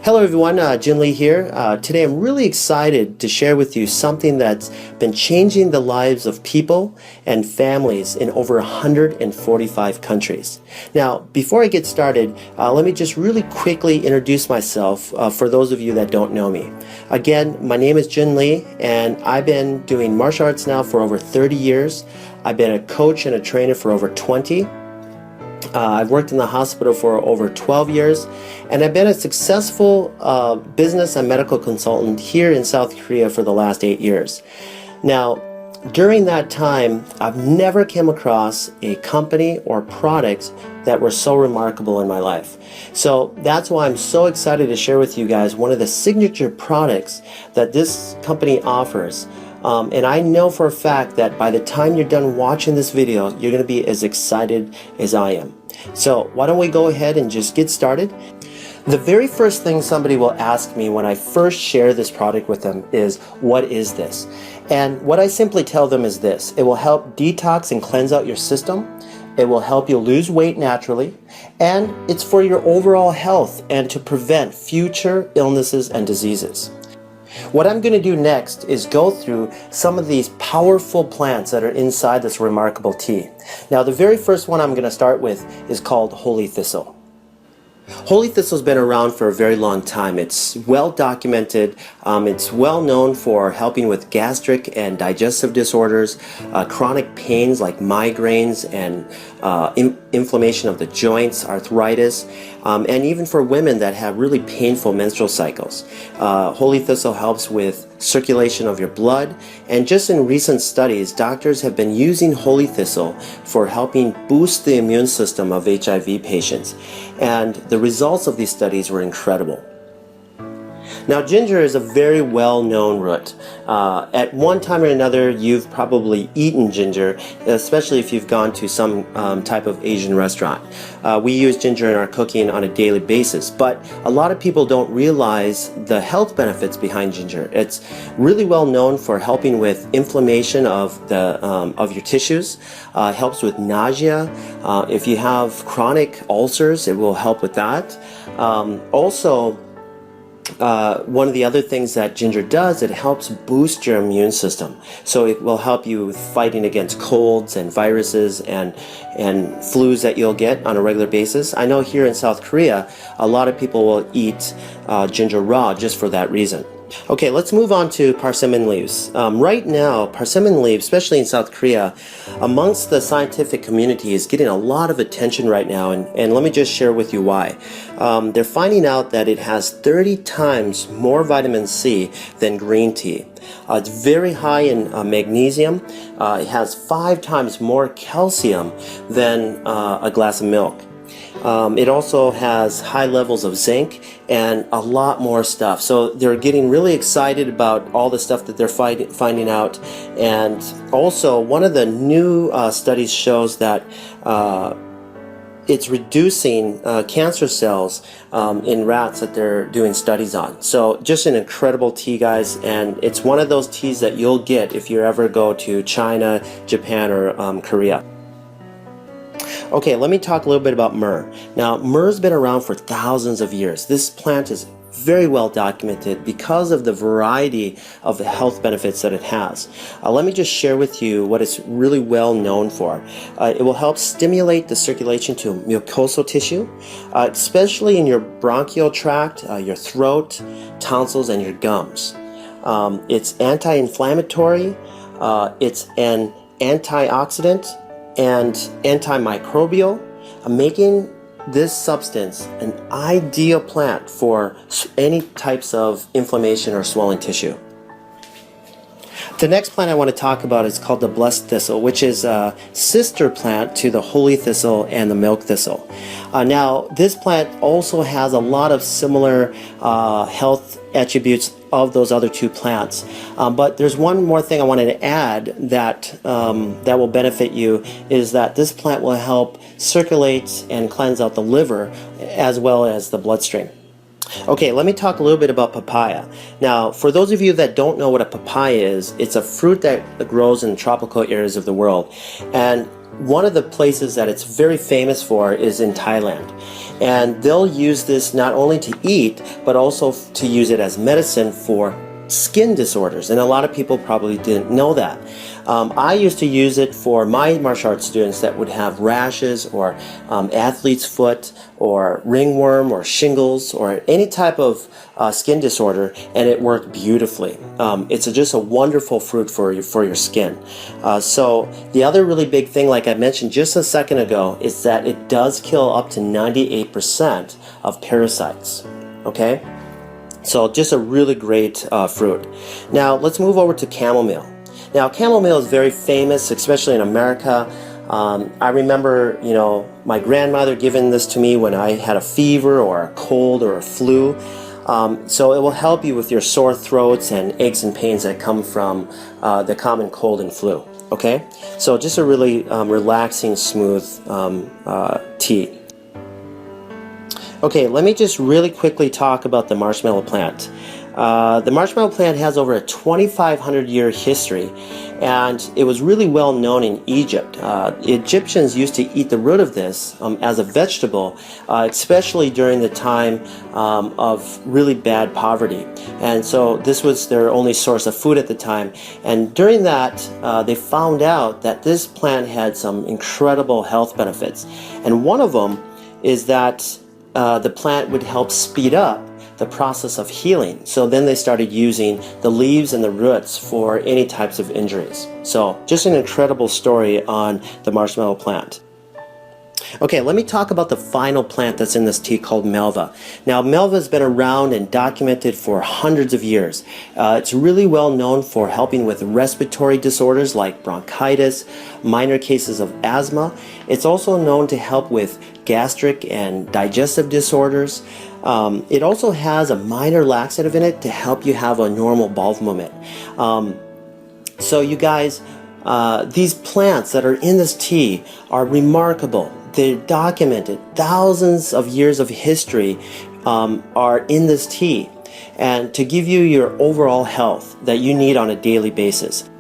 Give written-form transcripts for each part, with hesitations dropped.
Hello everyone, Jin Lee here. Today I'm really excited to share with you something that's been changing the lives of people and families in over 145 countries. Now, before I get started, let me just really quickly introduce myself for those of you that don't know me. Again, my name is Jin Lee and I've been doing martial arts now for over 30 years. I've been a coach and a trainer for over 20. I've worked in the hospital for over 12 years, and I've been a successful business and medical consultant here in South Korea for the last 8 years. Now, during that time, I've never come across a company or products that were so remarkable in my life. So that's why I'm so excited to share with you guys one of the signature products that this company offers. And I know for a fact that by the time you're done watching this video, you're going to be as excited as I am. So why don't we go ahead and just get started? The very first thing somebody will ask me when I first share this product with them is, what is this? And what I simply tell them is this: it will help detox and cleanse out your system. It will help you lose weight naturally, and it's for your overall health and to prevent future illnesses and diseases. What I'm going to do next is go through some of these powerful plants that are inside this remarkable tea. Now, the very first one I'm going to start with is called holy thistle. Holy thistle has been around for a very long time. It's well documented. It's well known for helping with gastric and digestive disorders, chronic pains like migraines and inflammation of the joints, arthritis, and even for women that have really painful menstrual cycles. Holy thistle helps with circulation of your blood, and just in recent studies, doctors have been using holy thistle for helping boost the immune system of HIV patients, and the results of these studies were incredible. Now, ginger is a very well-known root. At one time or another, you've probably eaten ginger, especially if you've gone to some type of Asian restaurant. We use ginger in our cooking on a daily basis, but a lot of people don't realize the health benefits behind ginger. It's really well known for helping with inflammation of your tissues. Helps with nausea. If you have chronic ulcers, it will help with that. One of the other things that ginger does, it helps boost your immune system. So it will help you with fighting against colds and viruses and flus that you'll get on a regular basis. I know here in South Korea, a lot of people will eat ginger raw just for that reason. Okay, let's move on to persimmon leaves. Right now, persimmon leaves, especially in South Korea, amongst the scientific community is getting a lot of attention right now, and let me just share with you why. They're finding out that it has 30 times more vitamin C than green tea. It's very high in magnesium. It has 5 times more calcium than a glass of milk. It also has high levels of zinc and a lot more stuff. So they're getting really excited about all the stuff that they're finding out. And also, one of the new studies shows that it's reducing cancer cells in rats that they're doing studies on. So just an incredible tea, guys, and it's one of those teas that you'll get if you ever go to China, Japan, or Korea. Okay, let me talk a little bit about myrrh. Now, myrrh's been around for thousands of years. This plant is very well documented because of the variety of the health benefits that it has. Let me just share with you what it's really well known for. It will help stimulate the circulation to mucosal tissue, especially in your bronchial tract, your throat, tonsils, and your gums. It's anti-inflammatory, it's an antioxidant, and antimicrobial, making this substance an ideal plant for any types of inflammation or swelling tissue. The next plant I want to talk about is called the blessed thistle, which is a sister plant to the holy thistle and the milk thistle. Now, this plant also has a lot of similar health attributes of those other two plants. But there's one more thing I wanted to add that that will benefit you, is that this plant will help circulate and cleanse out the liver as well as the bloodstream. Okay, let me talk a little bit about papaya. Now, for those of you that don't know what a papaya is, it's a fruit that grows in tropical areas of the world. And one of the places that it's very famous for is in Thailand. And they'll use this not only to eat, but also to use it as medicine for skin disorders, and a lot of people probably didn't know that. I used to use it for my martial arts students that would have rashes or athlete's foot or ringworm or shingles or any type of skin disorder, and it worked beautifully. It's just a wonderful fruit for your skin. So the other really big thing, like I mentioned just a second ago, is that it does kill up to 98% of parasites. Okay? So just a really great fruit. Now let's move over to chamomile. Now chamomile is very famous, especially in America. I remember, my grandmother giving this to me when I had a fever or a cold or a flu. So it will help you with your sore throats and aches and pains that come from the common cold and flu. Okay, so just a really relaxing, smooth tea. Okay, let me just really quickly talk about the marshmallow plant. The marshmallow plant has over a 2,500 year history, and it was really well known in Egypt. Egyptians used to eat the root of this as a vegetable, especially during the time of really bad poverty. And so this was their only source of food at the time. And during that, they found out that this plant had some incredible health benefits. And one of them is that the plant would help speed up the process of healing. So then they started using the leaves and the roots for any types of injuries. So just an incredible story on the marshmallow plant. Okay, let me talk about the final plant that's in this tea called Melva. Now, Melva has been around and documented for hundreds of years. It's really well known for helping with respiratory disorders like bronchitis, minor cases of asthma. It's also known to help with gastric and digestive disorders. It also has a minor laxative in it to help you have a normal bowel movement. So you guys, these plants that are in this tea are remarkable. They're documented. Thousands of years of history are in this tea, and to give you your overall health that you need on a daily basis.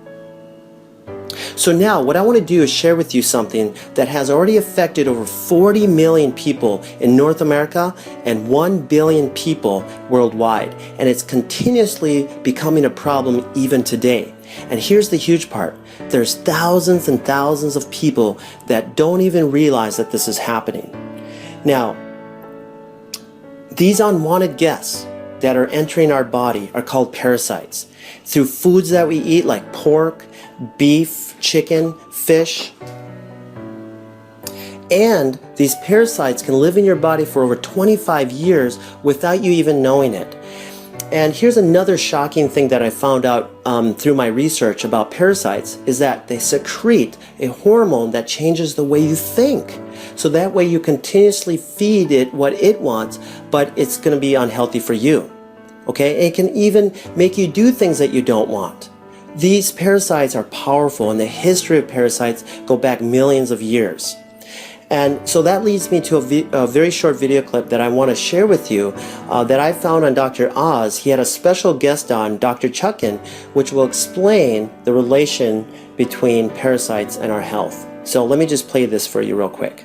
So now what I want to do is share with you something that has already affected over 40 million people in North America and 1 billion people worldwide, and it's continuously becoming a problem even today. And here's the huge part. There's thousands and thousands of people that don't even realize that this is happening. Now, these unwanted guests that are entering our body are called parasites. Through foods that we eat like pork, beef, chicken, fish. And these parasites can live in your body for over 25 years without you even knowing it. And here's another shocking thing that I found out through my research about parasites is that they secrete a hormone that changes the way you think. So that way you continuously feed it what it wants, but it's going to be unhealthy for you. Okay? It can even make you do things that you don't want. These parasites are powerful, and the history of parasites go back millions of years. And so that leads me to a very short video clip that I want to share with you that I found on Dr. Oz. He had a special guest on, Dr. Chuckin, which will explain the relation between parasites and our health. So let me just play this for you real quick.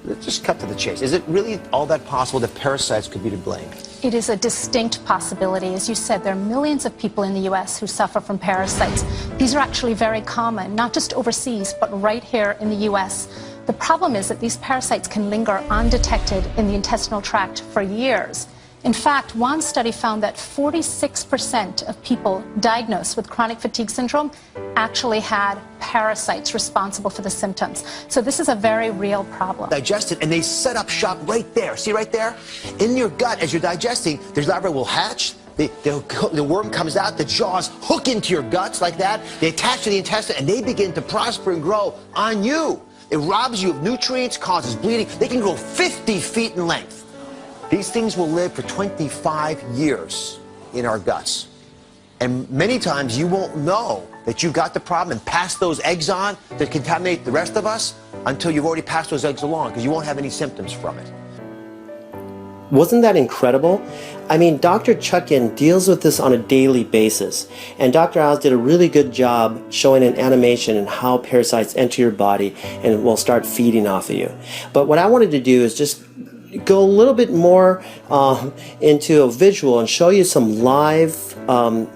Let's just cut to the chase. Is it really all that possible that parasites could be to blame? It is a distinct possibility. As you said, there are millions of people in the U.S. who suffer from parasites. These are actually very common, not just overseas, but right here in the U.S. The problem is that these parasites can linger undetected in the intestinal tract for years. In fact, one study found that 46% of people diagnosed with chronic fatigue syndrome actually had parasites responsible for the symptoms. So this is a very real problem. Digest it, and they set up shop right there. See right there? In your gut, as you're digesting, there's larvae will hatch. The worm comes out, the jaws hook into your guts like that. They attach to the intestine, and they begin to prosper and grow on you. It robs you of nutrients, causes bleeding. They can grow 50 feet in length. These things will live for 25 years in our guts. And many times you won't know that you've got the problem and pass those eggs on to contaminate the rest of us until you've already passed those eggs along, because you won't have any symptoms from it. Wasn't that incredible? I mean, Dr. Chuckin deals with this on a daily basis, and Dr. Oz did a really good job showing an animation and how parasites enter your body and will start feeding off of you. But what I wanted to do is just go a little bit more into a visual and show you some live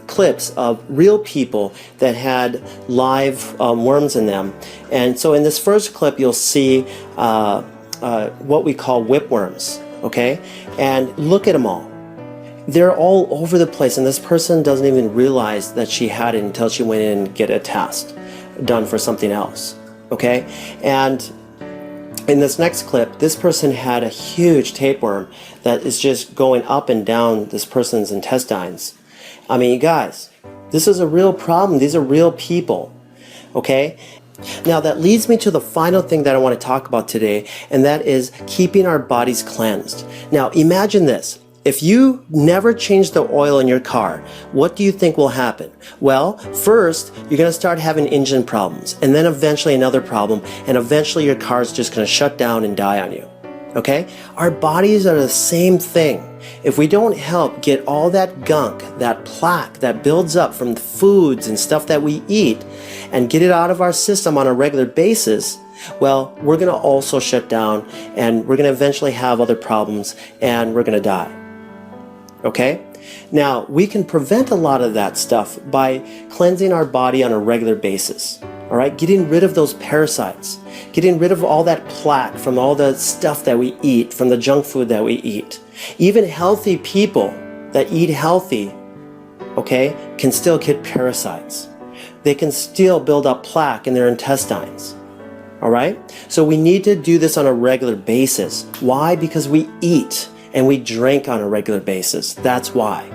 clips of real people that had live worms in them. And so in this first clip, you'll see what we call whipworms, okay? And look at them all. They're all over the place, and this person doesn't even realize that she had it until she went in and get a test done for something else, okay? And in this next clip, this person had a huge tapeworm that is just going up and down this person's intestines. I mean, you guys, this is a real problem. These are real people, okay? Now that leads me to the final thing that I want to talk about today, and that is keeping our bodies cleansed. Now imagine this. If you never change the oil in your car, what do you think will happen? Well, first, you're going to start having engine problems, and then eventually another problem, and eventually your car is just going to shut down and die on you. Okay? Our bodies are the same thing. If we don't help get all that gunk, that plaque that builds up from the foods and stuff that we eat, and get it out of our system on a regular basis, well, we're going to also shut down, and we're going to eventually have other problems, and we're going to die. Okay? Now, we can prevent a lot of that stuff by cleansing our body on a regular basis. All right? Getting rid of those parasites. Getting rid of all that plaque from all the stuff that we eat, from the junk food that we eat. Even healthy people that eat healthy, okay, can still get parasites. They can still build up plaque in their intestines. All right? So we need to do this on a regular basis. Why? Because we eat and we drink on a regular basis. That's why.